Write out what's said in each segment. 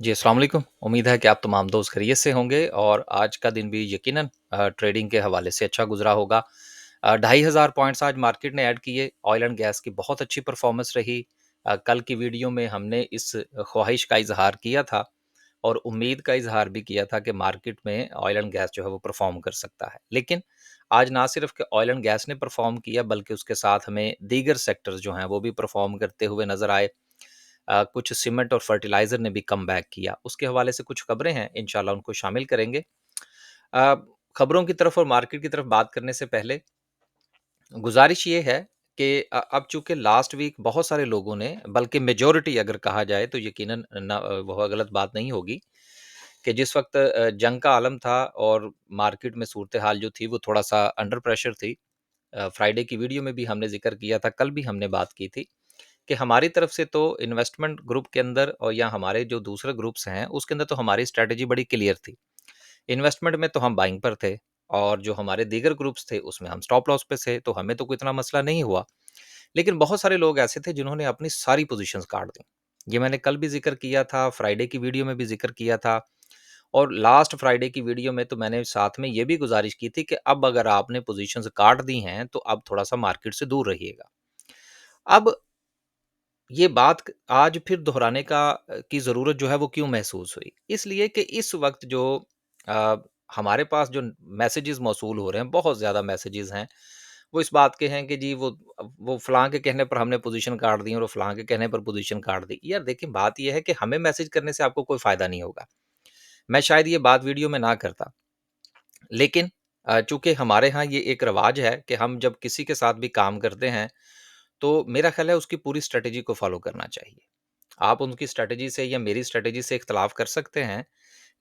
जी, अस्सलाम वालेकुम। उम्मीद है कि आप तमाम दोस्त खैरियत से होंगे और आज का दिन भी यकीनन ट्रेडिंग के हवाले से अच्छा गुज़रा होगा। 2500 पॉइंट्स आज मार्केट ने ऐड किए। ऑयल एंड गैस की बहुत अच्छी परफ़ॉर्मेंस रही। कल की वीडियो में हमने इस ख़्वाहिश का इज़हार किया था और उम्मीद का इज़हार भी किया था कि मार्केट में ऑयल एंड गैस जो है वो परफ़ॉर्म कर सकता है। लेकिन आज ना सिर्फ़ कि ऑयल एंड गैस ने परफ़ॉर्म किया बल्कि उसके साथ हमें दीगर सेक्टर्स जो हैं वो भी परफ़ॉर्म करते हुए नज़र आए। कुछ सीमेंट और फर्टिलाइज़र ने भी कमबैक किया। उसके हवाले से कुछ खबरें हैं, इंशाल्लाह उनको शामिल करेंगे। अ, खबरों की तरफ और मार्केट की तरफ बात करने से पहले गुज़ारिश ये है कि अब चूँकि लास्ट वीक बहुत सारे लोगों ने बल्कि मेजॉरिटी अगर कहा जाए तो यकीनन वह गलत बात नहीं होगी कि जिस वक़्त जंग का आलम था और मार्केट में सूरत-ए-हाल जो थी वो थोड़ा-सा अंडर प्रेशर थी। फ्राइडे की वीडियो में भी हमने ज़िक्र किया था, कल भी हमने बात की थी कि हमारी तरफ से तो इन्वेस्टमेंट ग्रुप के अंदर और या हमारे जो दूसरे ग्रुप्स हैं, उसके अंदर तो हमारी स्ट्रैटेजी बड़ी क्लियर थी। इन्वेस्टमेंट में तो हम बाइंग पर थे और जो हमारे दीगर ग्रुप्स थे, उसमें हम स्टॉप लॉस पे थे, तो हमें तो कोई इतना मसला नहीं हुआ। लेकिन बहुत सारे लोग ऐसे थे जिन्होंने अपनी सारी पोज़ीशंस काट दी। ये मैंने कल भी ज़िक्र किया था, फ्राइडे की वीडियो में भी ज़िक्र किया था और लास्ट फ्राइडे की वीडियो में तो मैंने साथ में ये भी गुज़ारिश की थी कि अब अगर आपने पोज़ीशंस काट दी हैं, तो अब थोड़ा-सा मार्केट से दूर रहिएगा। अब ये बात आज फिर दोहराने की ज़रूरत जो है वो क्यों महसूस हुई? इसलिए कि इस वक़्त जो अ, हमारे पास जो मैसेजेस मौसूल हो रहे हैं, बहुत ज़्यादा मैसेजेस हैं। वो इस बात के हैं कि जी वो फलाँ के कहने पर हमने पोज़ीशन काट दी और वो फलाँ के कहने पर पोज़ीशन काट दी। यार देखिए बात ये है कि हमें मैसेज करने से आपको कोई फ़ायदा नहीं होगा। मैं शायद ये बात वीडियो में ना करता। लेकिन चूँकि हमारे यहाँ ये एक रिवाज है कि हम जब किसी के साथ भी काम करते हैं, तो मेरा ख़्याल है उसकी पूरी स्ट्रैटेजी को फ़ॉलो करना चाहिए। आप उनकी स्ट्रैटेजी से या मेरी स्ट्रैटेजी से इख्तिलाफ़ कर सकते हैं,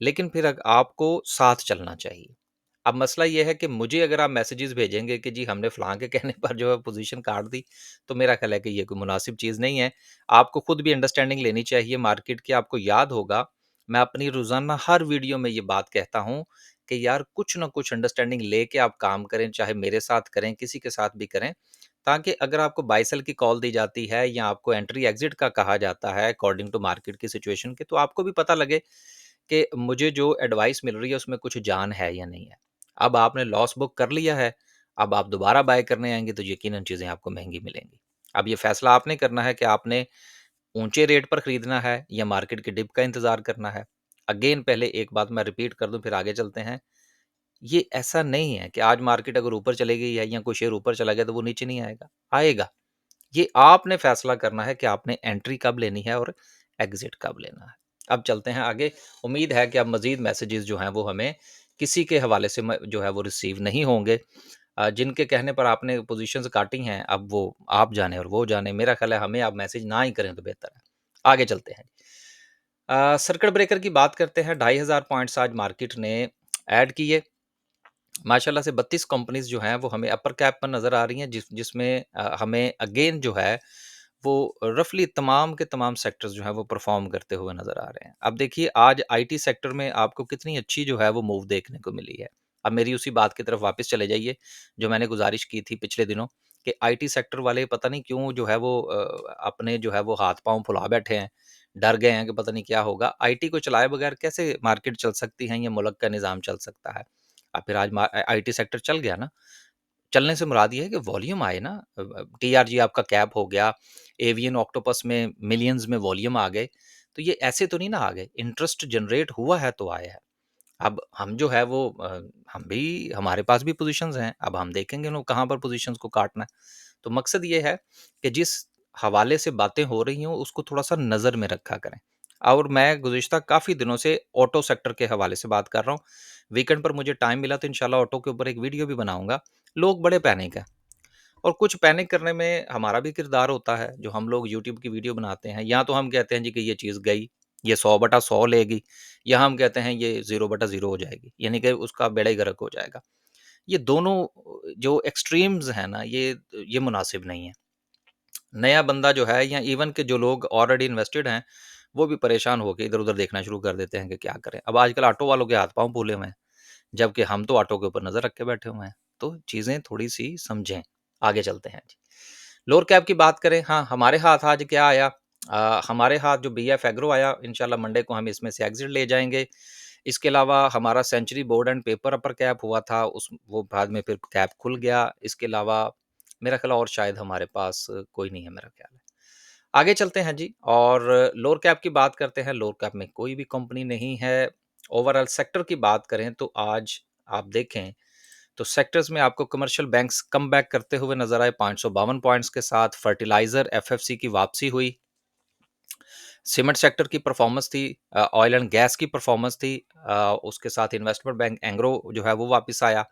लेकिन फिर आपको साथ चलना चाहिए। अब मसला ये है कि मुझे अगर आप मैसेजेस भेजेंगे कि जी हमने फलाँ के कहने पर जो है पोज़ीशन काट दी, तो मेरा ख़्याल है कि ये कोई मुनासिब चीज़ नहीं है। आपको खुद भी अंडरस्टैंडिंग लेनी चाहिए मार्केट की। आपको याद होगा, मैं अपनी रोज़ाना हर वीडियो में ये बात कहता हूँ कि यार कुछ न कुछ अंडरस्टैंडिंग लेके आप काम करें, चाहे मेरे साथ करें, किसी के साथ भी करें। ताकि अगर आपको बाय सेल की कॉल दी जाती है या आपको एंट्री एग्ज़िट का कहा जाता है अकॉर्डिंग टू मार्केट की सिचुएशन के, तो आपको भी पता लगे कि मुझे जो एडवाइस मिल रही है उसमें कुछ जान है या नहीं है। अब आपने लॉस बुक कर लिया है, अब आप दोबारा बाय करने आएँगे तो यकीनन चीज़ें आपको महँगी मिलेंगी। अब ये फैसला आपने करना है कि आपने ऊँचे रेट पर खरीदना है या मार्केट के डिप का इंतज़ार करना है। अगेन पहले एक बात मैं रिपीट कर दूँ फिर आगे चलते हैं। ये ऐसा नहीं है कि आज मार्केट अगर ऊपर चली गई है या कोई शेयर ऊपर चला गया तो वो नीचे नहीं आएगा, आएगा। ये आपने फैसला करना है कि आपने एंट्री कब लेनी है और एग्ज़िट कब लेना है। अब चलते हैं आगे। उम्मीद है कि अब मज़ीद मैसेजेस जो हैं वो हमें किसी के हवाले से जो है वो रिसीव नहीं होंगे। जिनके कहने पर आपने पोज़ीशंस काटी हैं, अब वो आप जाने और वो जाने। मेरा ख़्याल है हमें आप मैसेज ना ही करें तो बेहतर है। आगे चलते हैं। सर्किट ब्रेकर की बात करते हैं। 2500 पॉइंट्स आज मार्केट ने ऐड किए। माशाल्लाह से 32 कंपनीज़ जो हैं वो हमें अपर कैप पर नज़र आ रही हैं जिसमें हमें अगेन जो है वो रफ़ली तमाम के तमाम सेक्टर्स जो हैं वो परफ़ॉर्म करते हुए नज़र आ रहे हैं। अब देखिए आज आईटी सेक्टर में आपको कितनी अच्छी जो है वो मूव देखने को मिली है। अब मेरी उसी बात की तरफ वापस चले जाइए जो मैंने गुज़ारिश की थी पिछले दिनों कि आईटी सेक्टर वाले पता नहीं क्यों जो है वो अपने जो है वो हाथ-पाँव फुला बैठे हैं। डर गए हैं कि पता नहीं क्या होगा। आईटी को चलाए बगैर कैसे मार्केट चल सकती है या मुल्क का निज़ाम चल सकता है। फिर आज आईटी सेक्टर चल गया ना, चलने से मुराद ये है कि वॉल्यूम आए ना। टीआरजी आपका कैप हो गया, एवियन ऑक्टोपस में मिलियंस में वॉल्यूम आ गए, तो ये ऐसे तो नहीं ना आ गए, इंटरेस्ट जनरेट हुआ है तो आया है। अब हम जो है वो हम भी हमारे पास भी पोज़ीशंस हैं, अब हम देखेंगे ना कहाँ पर पोज़ीशंस को काटना है। तो मकसद ये है कि जिस हवाले से बातें हो रही हों, उसको थोड़ा-सा नज़र में रखा करें। और मैं गुज़िश्ता काफ़ी दिनों से ऑटो सेक्टर के हवाले से बात कर रहा हूँ। वीकेंड पर मुझे टाइम मिला तो इंशाल्लाह ऑटो के ऊपर एक वीडियो भी बनाऊँगा। लोग बड़े पैनिक हैं और कुछ पैनिक करने में हमारा भी किरदार होता है, जो हम लोग यूट्यूब की वीडियो बनाते हैं। या तो हम कहते हैं जी कि ये चीज़ गई, ये 100/100 लेगी, या हम कहते हैं ये 0/0 हो जाएगी, यानी कि उसका बेड़ा ही गर्क हो जाएगा। ये दोनों जो एक्सट्रीम्स हैं ना, ये मुनासिब नहीं है। नया बंदा जो है या इवन के जो लोग ऑलरेडी इन्वेस्टेड हैं, वो भी परेशान होके इधर-उधर देखना शुरू कर देते हैं कि क्या करें। अब आजकल ऑटो वालों के हाथ-पाँव फूले हुए हैं, जबकि हम तो ऑटो के ऊपर नज़र रख के बैठे हुए हैं। तो चीज़ें थोड़ी-सी समझें। आगे चलते हैं जी। लोअर कैप की बात करें, हाँ, हमारे हाथ आज क्या आया? हमारे हाथ जो बीएफ एग्रो आया, इंशाल्लाह मंडे को हम इसमें से एग्ज़िट ले जाएँगे। इसके अलावा हमारा century board and paper upper cap हुआ था, उस वो बाद में फिर कैप खुल गया। इसके अलावा मेरा ख़्याल और शायद हमारे पास कोई नहीं है, मेरा ख़्याल है। आगे चलते हैं जी, और लोअर कैप की बात करते हैं। लोअर कैप में कोई भी कंपनी नहीं है। ओवरऑल सेक्टर की बात करें तो आज आप देखें तो सेक्टर्स में आपको कमर्शियल बैंक्स कमबैक करते हुए नज़र आए 552 पॉइंट्स के साथ। फर्टिलाइज़र, एफएफसी की वापसी हुई। सीमेंट सेक्टर की परफॉर्मेंस थी, ऑयल एंड गैस की परफॉर्मेंस थी, उसके साथ इन्वेस्टमेंट बैंक एंग्रो जो है वो वापस आया।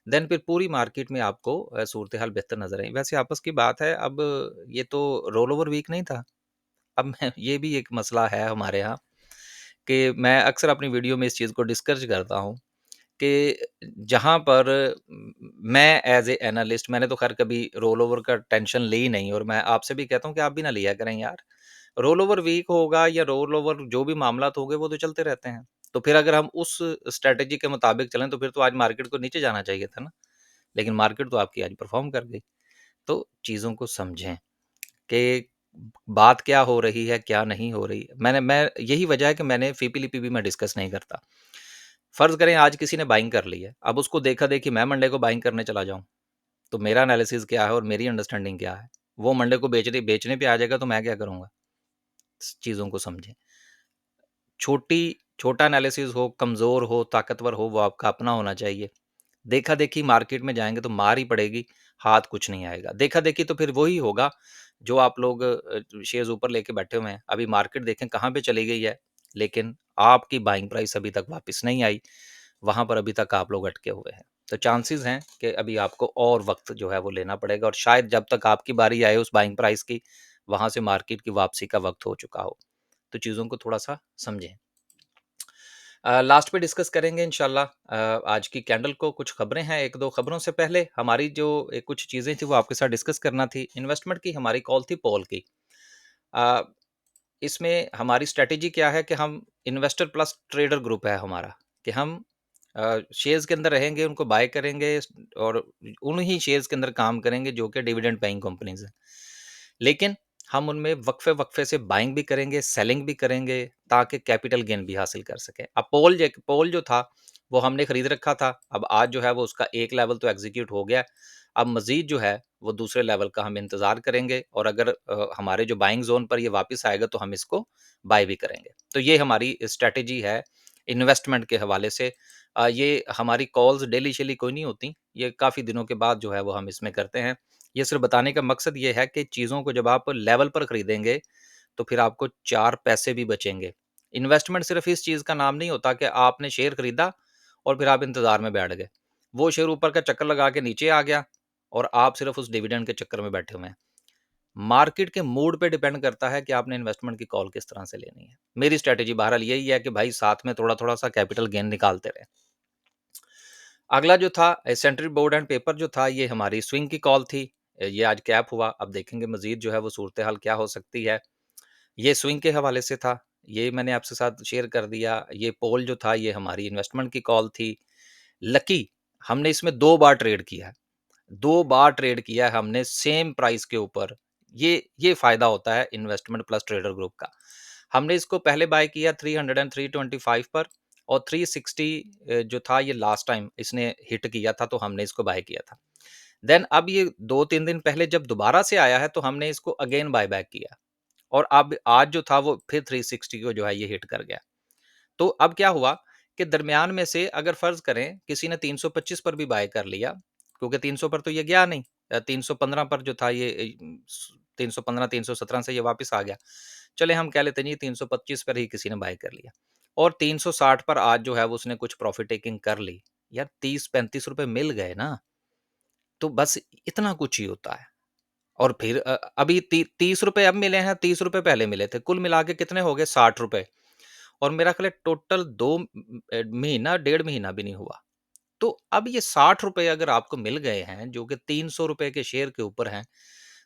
देन फिर पूरी मार्केट में आपको सूरत हाल बेहतर नजर आई। वैसे आपस की बात है, अब ये तो रोल ओवर वीक नहीं था। अब मैं ये भी एक मसला है हमारे यहाँ कि मैं अक्सर अपनी वीडियो में इस चीज़ को डिस्कस करता हूँ कि जहाँ पर मैं एज ए एनालिस्ट, मैंने तो खैर कभी रोल ओवर का टेंशन ली नहीं, और मैं आपसे भी कहता हूँ कि आप भी ना लिया करें यार। रोल ओवर वीक होगा या रोल ओवर जो भी मामला होंगे वो तो चलते रहते हैं। तो फिर अगर हम उस स्ट्रैटेजी के मुताबिक चलें तो फिर तो आज मार्केट को नीचे जाना चाहिए था ना, लेकिन मार्केट तो आपकी आज परफॉर्म कर गई। तो चीज़ों को समझें कि बात क्या हो रही है, क्या नहीं हो रही। मैं यही वजह है कि मैंने फीपी-लिपि भी मैं डिस्कस नहीं करता। फ़र्ज़ करें आज किसी ने बाइंग कर ली है, अब उसको देखा-देखी मैं मंडे को बाइंग करने चला जाऊँ, तो मेरा एनालिसिस क्या है और मेरी अंडरस्टैंडिंग क्या है? वो मंडे को बेचने पे आ जाएगा तो मैं क्या करूँगा? चीज़ों को समझें। छोटी छोटा एनालिसिस हो, कमज़ोर हो, ताकतवर हो, वो आपका अपना होना चाहिए। देखा-देखी मार्केट में जाएँगे तो मार ही पड़ेगी, हाथ कुछ नहीं आएगा। देखा-देखी तो फिर वही होगा जो आप लोग शेयर्स ऊपर लेके बैठे हुए हैं। अभी मार्केट देखें कहाँ पे चली गई है, लेकिन आपकी बाइंग प्राइस अभी तक वापस नहीं आई, वहाँ पर अभी तक आप लोग अटके हुए हैं। तो चांसेस हैं कि अभी आपको और वक़्त जो है वो लेना पड़ेगा, और शायद जब तक आपकी बारी आए उस बाइंग प्राइस की, वहाँ से मार्केट की वापसी का वक़्त हो चुका हो। तो चीज़ों को थोड़ा-सा समझें। लास्ट में डिस्कस करेंगे इंशाल्लाह। आज की कैंडल को कुछ खबरें हैं, 1-2 खबरों से पहले हमारी जो कुछ चीज़ें थी वो आपके साथ डिस्कस करना थी। इन्वेस्टमेंट की हमारी कॉल थी पॉल की। अ, इसमें हमारी स्ट्रैटेजी क्या है कि हम इन्वेस्टर प्लस ट्रेडर ग्रुप है हमारा, कि हम शेयर्स के अंदर रहेंगे, उनको बाय करेंगे और उन्हीं शेयर्स के अंदर काम करेंगे जो कि डिविडेंड पेइंग कंपनीज़ हैं। लेकिन हम उनमें वक्फे-वक्फे से बाइंग भी करेंगे, सेलिंग भी करेंगे, ताकि कैपिटल गेन भी हासिल कर सकें। अब पोल जो था, वो हमने खरीद रखा था। अब आज जो है वो उसका एक लेवल तो एग्ज़ीक्यूट हो गया। अब मज़ीद जो है वो दूसरे लेवल का हम इंतज़ार करेंगे, और अगर हमारे जो बाइंग ज़ोन पर ये वापस आएगा तो हम इसको बाय भी करेंगे। तो ये हमारी स्ट्रैटेजी है इन्वेस्टमेंट के हवाले से। ये हमारी कॉल्स डेली-शेली कोई नहीं होती, ये काफ़ी दिनों के बाद जो है वो हम इसमें करते हैं। ये सिर्फ़ बताने का मकसद ये है कि चीज़ों को जब आप लेवल पर खरीदेंगे, तो फिर आपको 4 पैसे भी बचेंगे। इन्वेस्टमेंट सिर्फ़ इस चीज़ का नाम नहीं होता कि आपने शेयर खरीदा और फिर आप इंतज़ार में बैठ गए। वो शेयर ऊपर का चक्कर लगा के नीचे आ गया और आप सिर्फ़ उस डिविडेंड के चक्कर में बैठे हुए हैं। मार्केट के मूड पे डिपेंड करता है कि आपने इन्वेस्टमेंट की कॉल किस तरह से लेनी है। मेरी स्ट्रैटेजी बहरहाल यही है कि भाई साथ में थोड़ा-थोड़ा सा कैपिटल गेन निकालते रहें। अगला जो था सेंट्रल बोर्ड एंड पेपर जो था, ये हमारी स्विंग की कॉल थी। ये आज कैप हुआ। अब देखेंगे मज़ीद जो है वो सूरत-ए-हाल क्या हो सकती है। ये स्विंग के हवाले से था, ये मैंने आपके साथ शेयर कर दिया। ये पोल जो था ये हमारी इन्वेस्टमेंट की कॉल थी। लकी हमने इसमें 2 बार ट्रेड किया है। 2 बार ट्रेड किया है हमने सेम प्राइस के ऊपर। ये फ़ायदा होता है इन्वेस्टमेंट प्लस ट्रेडर ग्रुप का। हमने इसको पहले बाय किया 300 एंड 325 पर, और 360 जो था ये लास्ट टाइम इसने हिट किया था तो हमने इसको बाय किया था। देन अब ये 2-3 दिन पहले जब दोबारा से आया है तो हमने इसको अगेन बाय बैक किया, और अब आज जो था वो फिर 360 को जो है ये हिट कर गया। तो अब क्या हुआ कि दरमियान में से अगर फ़र्ज़ करें किसी ने 325 पर भी बाय कर लिया, क्योंकि 300 पर तो ये गया नहीं, 315 पर जो था ये 315 317 से ये वापस आ गया। चले हम कह लेते हैं जी 325 पर ही किसी ने बाय कर लिया, और 360 पर आज जो है वो उसने कुछ प्रॉफ़िट टेकिंग कर ली। यार 30-35 रुपए मिल गए ना, तो बस इतना कुछ ही होता है। और फिर अभी 30 रुपए अब मिले हैं, 30 रुपए पहले मिले थे। कुल मिला के कितने हो गए 60 रुपए, और मेरा ख़्याल है टोटल 2 महीना, डेढ़ महीना भी नहीं हुआ। तो अब ये 60 रुपए अगर आपको मिल गए हैं, जो कि 300 रुपए के शेयर के ऊपर हैं,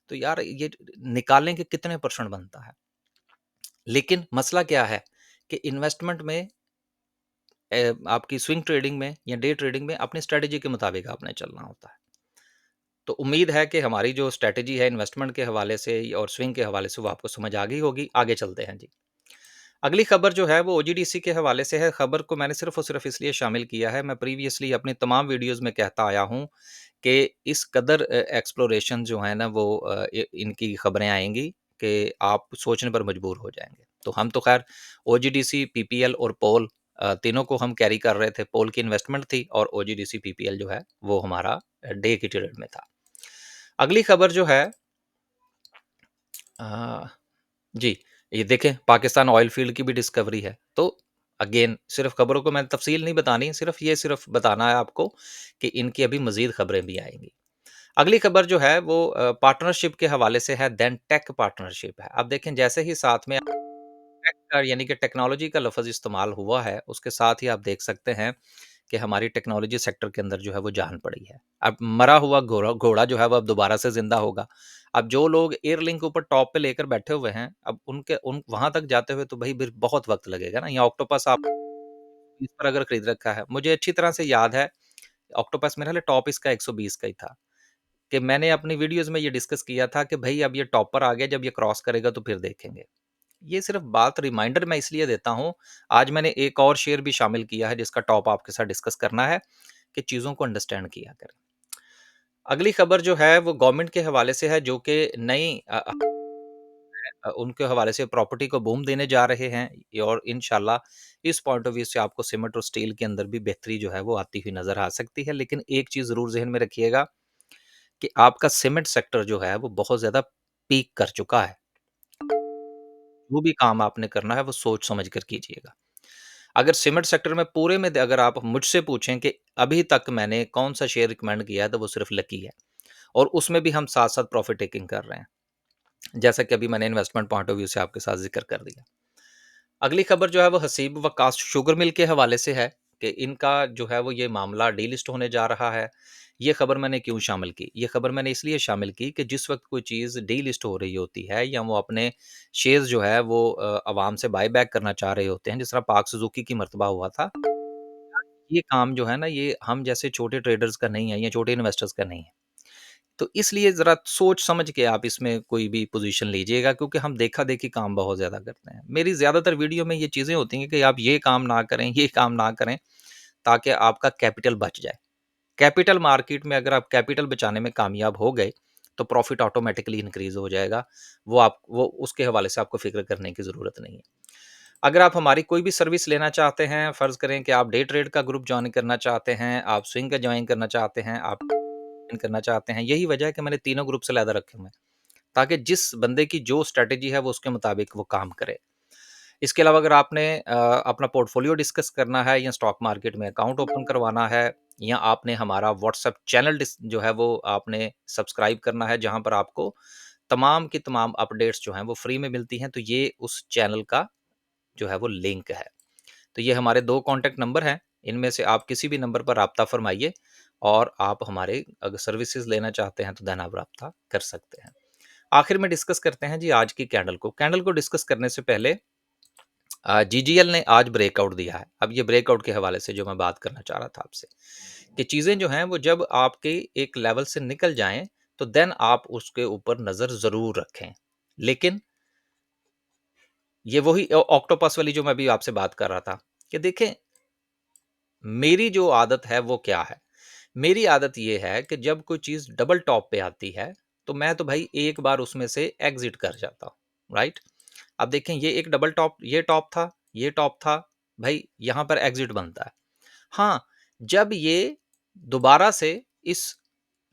तो यार ये निकालें कि कितने परसेंट बनता है। लेकिन मसला क्या है कि इन्वेस्टमेंट में आपकी स्विंग ट्रेडिंग में या डे ट्रेडिंग में अपनी स्ट्रैटेजी के मुताबिक आपने चलना होता है। तो उम्मीद है कि हमारी जो स्ट्रैटेजी है इन्वेस्टमेंट के हवाले से और स्विंग के हवाले से वो आपको समझ आ गई होगी। आगे चलते हैं जी। अगली खबर जो है वो ओजीडीसी के हवाले से है। खबर को मैंने सिर्फ़ और सिर्फ़ इसलिए शामिल किया है, मैं प्रीवियसली अपनी तमाम वीडियोज़ में कहता आया हूँ कि इस कदर एक्सप्लोरेशन जो है ना वो इनकी खबरें आएँगी कि आप सोचने पर मजबूर हो जाएँगे। तो हम तो ख़ैर ओजीडीसी, पीपीएल और पोल तीनों को हम कैरी कर रहे थे। पोल की इन्वेस्टमेंट थी और ओजीडीसी, पीपीएल जो है वो हमारा डे की ट्रेड में था। अगली खबर जो है अ, जी, ये देखें पाकिस्तान ऑयल फ़ील्ड की भी डिस्कवरी है। तो अगेन सिर्फ़ खबरों को मैंने तफ़सील नहीं बतानी, सिर्फ़ बताना है आपको कि इनकी अभी मज़ीद खबरें भी आएँगी। अगली खबर जो है वो पार्टनरशिप के हवाले से है, देन टेक पार्टनरशिप है। अब देखें जैसे ही साथ में टेक का यानी कि टेक्नोलॉजी का लफ़्ज़ इस्तेमाल हुआ है, उसके साथ ही आप देख सकते हैं कि हमारी टेक्नोलॉजी सेक्टर के अंदर जो है वो जान पड़ी है। अब मरा हुआ घोड़ा घोड़ा जो है वो अब दोबारा से ज़िंदा होगा। अब जो लोग एयरलिंक ऊपर टॉप पे लेकर बैठे हुए हैं, अब उनके उन वहाँ तक जाते हुए तो भई फिर बहुत वक़्त लगेगा ना। या ऑक्टोपस आप इस पर अगर खरीद रखा है, मुझे अच्छी तरह से याद है, ऑक्टोपस मेरे ख़्याल है टॉप इसका 120 का ही था, कि मैंने अपनी वीडियोज़ में ये डिस्कस किया था कि भई अब ये टॉप पर आ गया, जब ये क्रॉस करेगा तो फिर देखेंगे। ये सिर्फ़ बात रिमाइंडर मैं इसलिए देता हूँ, आज मैंने एक और शेयर भी शामिल किया है जिसका टॉप आपके साथ डिस्कस करना है, कि चीज़ों को अंडरस्टैंड किया करें। अगली खबर जो है वो गवर्नमेंट के हवाले से है जो कि नई उनके हवाले से प्रॉपर्टी को बूम देने जा रहे हैं और इंशाल्लाह इस पॉइंट ऑफ व्यू से आपको सीमेंट और स्टील के अंदर भी बेहतरी जो है वो आती हुई नज़र आ सकती है। लेकिन एक चीज़ ज़रूर ज़हन में रखिएगा कि आपका सीमेंट सेक्टर जो है वो बहुत ज़्यादा पीक कर चुका है। जो भी काम आपने करना है वो सोच समझ कर कीजिएगा। अगर सीमेंट सेक्टर में पूरे में अगर आप मुझसे पूछें कि अभी तक मैंने कौन-सा शेयर रिकमेंड किया है तो वो सिर्फ़ लकी है और उसमें भी हम साथ-साथ प्रॉफ़िट टेकिंग कर रहे हैं। जैसा कि अभी मैंने इन्वेस्टमेंट पॉइंट ऑफ व्यू से आपके साथ ज़िक्र कर दिया। अगली खबर जो है वो हसीब वकास शुगर मिल के हवाले से है कि इनका जो है वो ये मामला डीलिस्ट होने जा रहा है। ये खबर मैंने क्यों शामिल की? ये खबर मैंने इसलिए शामिल की कि जिस वक़्त कोई चीज़ डीलिस्ट हो रही होती है या वो अपने शेयर्स जो है वो अवाम से बायबैक करना चाह रहे होते हैं, जिस तरह पाक सुज़ुकी की मर्तबा हुआ था। ये काम जो है ना ये हम जैसे छोटे ट्रेडर्स का नहीं है या छोटे इन्वेस्टर्स का नहीं है। तो इसलिए ज़रा सोच समझ के आप इसमें कोई भी पोज़ीशन लीजिएगा क्योंकि हम देखा-देखी काम बहुत ज़्यादा करते हैं। मेरी ज़्यादातर वीडियो में ये चीज़ें होती हैं कि आप ये काम ना करें, ये काम ना करें ताकि आपका कैपिटल बच जाए। कैपिटल मार्केट में अगर आप कैपिटल बचाने में कामयाब हो गए, तो प्रॉफ़िट ऑटोमैटिकली इंक्रीज़ हो जाएगा। वो उसके हवाले से आपको फ़िक्र करने की ज़रूरत नहीं है। अगर आप हमारी कोई भी सर्विस लेना चाहते हैं, फ़र्ज़ करें कि आप डे ट्रेड का ग्रुप जॉइन करना चाहते हैं, आप स्विंग का जॉइन करना चाहते हैं, आप करना चाहते हैं, यही वजह है कि मैंने तीनों ग्रुप्स अलहदा रखे हुए हैं, ताकि जिस बंदे की जो स्ट्रैटेजी है वो उसके मुताबिक वो काम करे। इसके अलावा अगर आपने अपना पोर्टफोलियो डिस्कस करना है या स्टॉक मार्केट में अकाउंट ओपन करवाना है या आपने हमारा व्हाट्सएप चैनल जो है वो आपने सब्सक्राइब करना है जहां पर आपको तमाम की तमाम अपडेट्स जो हैं वो फ्री में मिलती हैं, तो ये उस चैनल का जो है वो लिंक है। तो ये हमारे 2 कॉन्टैक्ट नंबर हैं, इनमें से आप किसी भी नंबर पर राब्ता फ़रमाइए और आप हमारे अगर सर्विसेज़ लेना चाहते हैं तो देन आप राब्ता कर सकते हैं। आखिर में डिस्कस करते हैं जी आज की कैंडल को। कैंडल को डिस्कस करने से पहले जीजीएल ने आज ब्रेकआउट दिया है। अब ये ब्रेकआउट के हवाले से जो मैं बात करना चाह रहा था आपसे, कि चीज़ें जो हैं वो जब आपके एक लेवल से निकल जाएँ, तो देन आप उसके ऊपर नज़र ज़रूर रखें। लेकिन ये वही ऑक्टोपस वाली जो मैं अभी आपसे बात कर रहा था, कि देखें मेरी जो आदत है वो क्या है? मेरी आदत ये है कि जब कोई चीज़ डबल टॉप पे आती है, तो मैं तो भाई एक बार उसमें से एग्ज़िट कर जाता हूँ, राइट? अब देखें ये एक डबल टॉप ये टॉप था, भाई यहाँ पर एग्ज़िट बनता है। हाँ, जब ये दोबारा से इस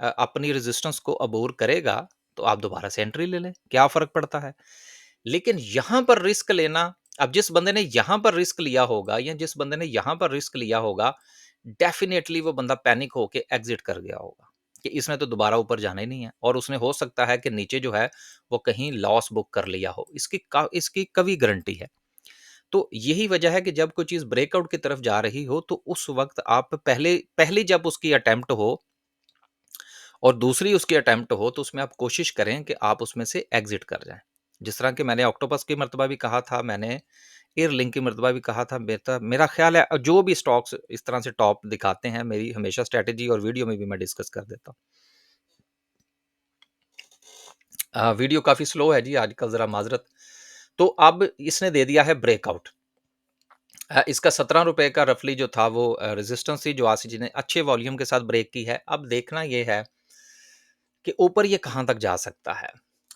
अपनी रेज़िस्टेंस को अबोर करेगा, तो आप दोबारा से एंट्री ले लें, क्या फ़र्क पड़ता है? लेकिन यहाँ पर रिस्क लेना, अब जिस बंदे ने यहाँ पर रिस्क लिया होगा या जिस बंदे ने यहाँ पर रिस्क लिया होगा, डेफ़िनेटली वो बंदा पैनिक होके एग्ज़िट कर गया होगा, कि इसने तो दोबारा ऊपर जाना ही नहीं है और उसने हो सकता है कि नीचे जो है, वो कहीं लॉस बुक कर लिया हो। इसकी कभी गारंटी है। तो यही वजह है कि जब कोई चीज़ ब्रेकआउट की तरफ जा रही हो, तो उस वक़्त आप पहली जब उसकी अटेम्प्ट हो और दूसरी उसकी अटेम्प्ट हो, तो उसमें आप कोशिश करें कि आप उसमें से एग्ज़िट कर जाएँ। जिस तरह कि मैंने ऑक्टोपस की मर्तबा भी कहा था, मैंने एयरलिंक की मर्तबा भी कहा था, मेरा ख़्याल है जो भी स्टॉक्स इस तरह से टॉप दिखाते हैं, मेरी हमेशा स्ट्रैटेजी और वीडियो में भी मैं डिस्कस कर देता हूँ। वीडियो काफ़ी स्लो है जी आजकल, ज़रा माज़रत। तो अब इसने दे दिया है ब्रेकआउट। इसका ₹17 का रफ़ली जो था वो रेज़िस्टेंस थी, जो आसिजी ने अच्छे वॉल्यूम के साथ ब्रेक की है। अब देखना ये है कि ऊपर ये कहाँ तक जा सकता है।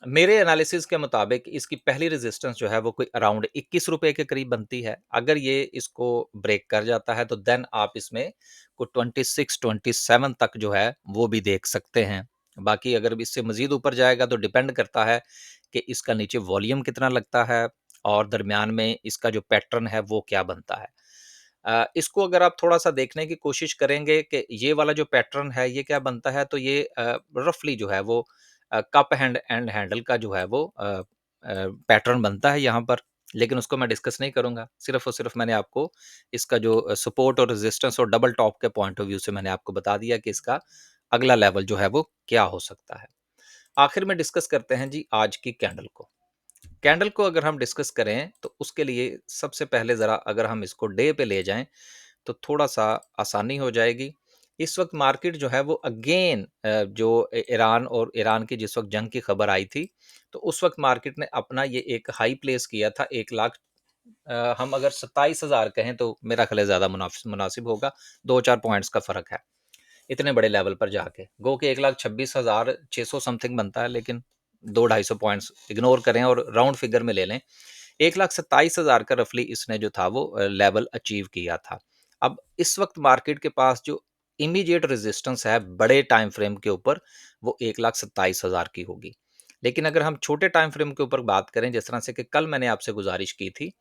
मेरे एनालिसिस के मुताबिक इसकी पहली रेज़िस्टेंस जो है वो कोई अराउंड ₹21 के करीब बनती है। अगर ये इसको ब्रेक कर जाता है तो देन आप इसमें को 26-27 तक जो है वो भी देख सकते हैं। बाकी अगर इससे मज़ीद ऊपर जाएगा तो डिपेंड करता है कि इसका नीचे वॉल्यूम कितना लगता है और दरमियान में इसका जो पैटर्न है वो क्या बनता है। इसको अगर आप थोड़ा-सा देखने की कोशिश करेंगे कि ये वाला जो पैटर्न है ये क्या बनता है, तो ये रफ़ली जो है वो कप हैंड एंड हैंडल का जो है वो पैटर्न बनता है यहाँ पर। लेकिन उसको मैं डिस्कस नहीं करूँगा। सिर्फ़ और सिर्फ़ मैंने आपको इसका जो सपोर्ट और रेज़िस्टेंस और डबल टॉप के पॉइंट ऑफ व्यू से मैंने आपको बता दिया कि इसका अगला लेवल जो है वो क्या हो सकता है। आखिर में डिस्कस करते हैं जी आज की कैंडल को। कैंडल को अगर हम डिस्कस करें तो उसके लिए सबसे पहले ज़रा अगर हम इसको डे पे ले जाएँ तो थोड़ा-सा आसानी हो जाएगी। इस वक़्त मार्केट जो है वो अगेन जो ईरान और ईरान की जिस वक़्त जंग की खबर आई थी, तो उस वक़्त मार्केट ने अपना ये एक हाई प्लेस किया था 1 लाख हम अगर 27,000 कहें तो मेरा ख़्याल है ज़्यादा मुनासिब होगा, 2-4 पॉइंट्स का फ़र्क है, इतने बड़े लेवल पर जाके। गो कि 1,26,600 समथिंग बनता है, लेकिन 2 ढाई सौ पॉइंट्स इग्नोर करें और राउंड फ़िगर में ले लें। 1,27,000 का रफ़ली इसने जो था वो लेवल अचीव किया था। अब इस वक़्त मार्केट के पास जो इमीडिएट रेज़िस्टेंस है बड़े टाइम फ्रेम के ऊपर, वो 1,27,000 की होगी। लेकिन अगर हम छोटे टाइम फ्रेम के ऊपर बात करें, जिस तरह से कि कल मैंने आपसे गुज़ारिश की थी,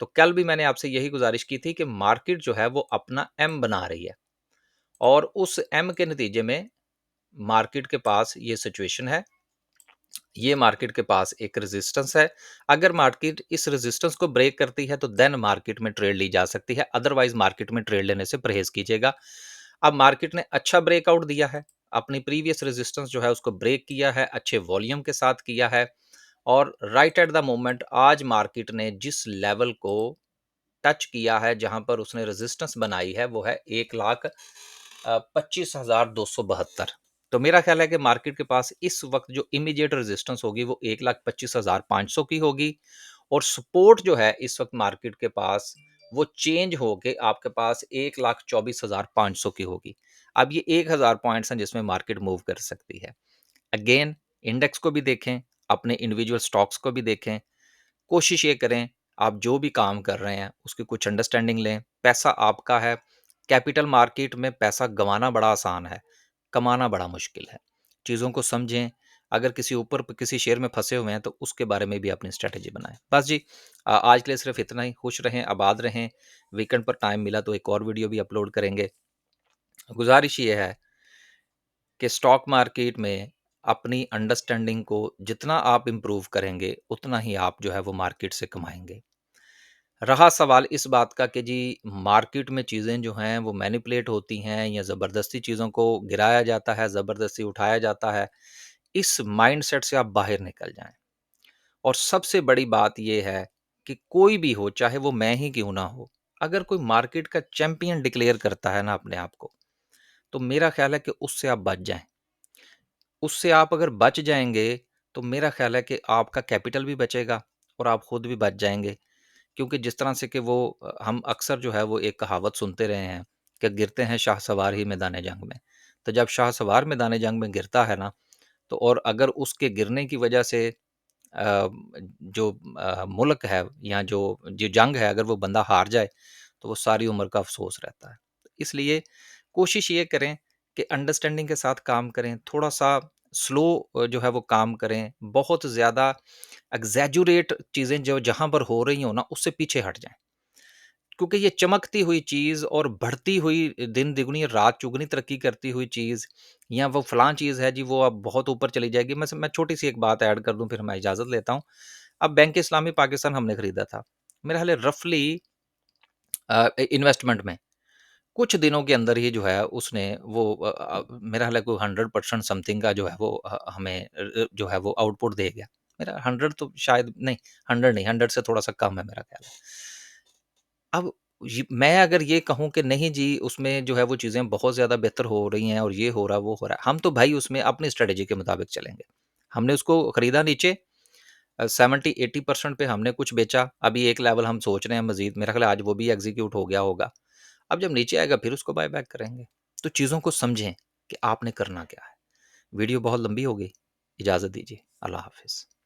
तो कल भी मैंने आपसे यही गुज़ारिश की थी कि मार्केट जो है वो अपना एम बना रही है और उस एम के नतीजे में मार्केट के पास ये सिचुएशन है, ये मार्केट के पास एक रेजिस्टेंस है। अगर मार्केट इस रेजिस्टेंस को ब्रेक करती है तो देन मार्केट में ट्रेड ली जा सकती है, अदरवाइज मार्केट में ट्रेड लेने से परहेज कीजिएगा। अब मार्केट ने अच्छा ब्रेकआउट दिया है, अपनी प्रीवियस रेजिस्टेंस जो है उसको ब्रेक किया है, अच्छे वॉल्यूम के साथ किया है और राइट एट द मोमेंट आज मार्केट ने जिस लेवल को टच किया है, जहां पर उसने रेजिस्टेंस बनाई है, वो है 1,25,272। तो मेरा ख्याल है कि मार्केट के पास इस वक्त जो इमीडिएट रेजिस्टेंस होगी वो 1,25,500 की होगी और सपोर्ट जो है इस वक्त मार्केट के पास वो चेंज होके आपके पास 1,24,500 की होगी। अब ये 1,000 पॉइंट्स हैं जिसमें मार्केट मूव कर सकती है। अगेन इंडेक्स को भी देखें, अपने इंडिविजुअल स्टॉक्स को भी देखें, कोशिश ये करें आप जो भी काम कर रहे हैं उसकी कुछ अंडरस्टैंडिंग लें। पैसा आपका है, कैपिटल मार्केट में पैसा गंवाना बड़ा आसान है, कमाना बड़ा मुश्किल है। चीज़ों को समझें, अगर किसी ऊपर किसी शेयर में फंसे हुए हैं तो उसके बारे में भी अपनी स्ट्रैटेजी बनाएं। बस जी, आज के लिए सिर्फ इतना ही। खुश रहें, आबाद रहें। वीकेंड पर टाइम मिला तो एक और वीडियो भी अपलोड करेंगे। गुजारिश ये है कि स्टॉक मार्केट में अपनी अंडरस्टैंडिंग को जितना आप इम्प्रूव करेंगे उतना ही आप जो है वो मार्केट से कमाएंगे। रहा सवाल इस बात का कि जी मार्केट में चीज़ें जो हैं वो मैनिपुलेट होती हैं या ज़बरदस्ती चीज़ों को गिराया जाता है, ज़बरदस्ती उठाया जाता है, इस माइंडसेट से आप बाहर निकल जाएं। और सबसे बड़ी बात ये है कि कोई भी हो, चाहे वो मैं ही क्यों ना हो, अगर कोई मार्केट का चैंपियन डिक्लेयर करता है ना अपने आप को, तो मेरा ख्याल है कि उससे आप बच जाएं। उससे आप अगर बच जाएंगे तो मेरा ख्याल है कि आपका कैपिटल भी बचेगा और आप खुद भी बच जाएंगे। क्योंकि जिस तरह से कि वो हम अक्सर जो है वो एक कहावत सुनते रहे हैं कि गिरते हैं शाहसवार ही मैदान जंग में। तो जब शाहसवार मैदान जंग में गिरता है ना, तो और अगर उसके गिरने की वजह से जो मुल्क है या जो जो जंग है अगर वो बंदा हार जाए तो वो सारी उम्र का अफसोस रहता है। इसलिए कोशिश ये करें कि अंडरस्टैंडिंग के साथ काम करें, थोड़ा-सा स्लो जो है वो काम करें, बहुत ज़्यादा एग्ज़ैजुरेट चीज़ें जो जहाँ पर हो रही हों ना, उससे पीछे हट जाएँ। क्योंकि ये चमकती हुई चीज़ और बढ़ती हुई दिन दुगनी रात चौगुनी तरक्की करती हुई चीज़ या वो फलाँ चीज़ है जी वो अब बहुत ऊपर चली जाएगी। मैं छोटी-सी एक बात ऐड कर दूँ फिर मैं इजाज़त लेता हूँ। अब बैंक इस्लामी पाकिस्तान हमने खरीदा था। मेरा ख़्याल है रफ़ली इन्वेस्टमेंट में कुछ दिनों के अंदर ही जो है उसने वो मेरा ख़्याल है कोई 100% समथिंग का जो है वो हमें जो है वो आउटपुट दे गया। मेरा 100 तो शायद नहीं, 100 नहीं, 100 से थोड़ा-सा कम है मेरा ख़्याल है। अब मैं अगर ये कहूँ कि नहीं जी उसमें जो है वो चीज़ें बहुत ज़्यादा बेहतर हो रही हैं और ये हो रहा है, वो हो रहा है, हम तो भाई उसमें अपनी स्ट्रैटेजी के मुताबिक चलेंगे। हमने उसको खरीदा नीचे 70-80% पे हमने कुछ बेचा, अभी एक लेवल हम सोच रहे हैं मज़ीद, मेरा ख़्याल है आज वो भी एग्ज़ीक्यूट हो गया होगा। अब जब नीचे आएगा फिर उसको बाय बैक करेंगे। तो चीज़ों को समझें कि आपने करना क्या है। वीडियो बहुत लंबी हो गई, इजाज़त दीजिए। अल्लाह हाफ़िज़।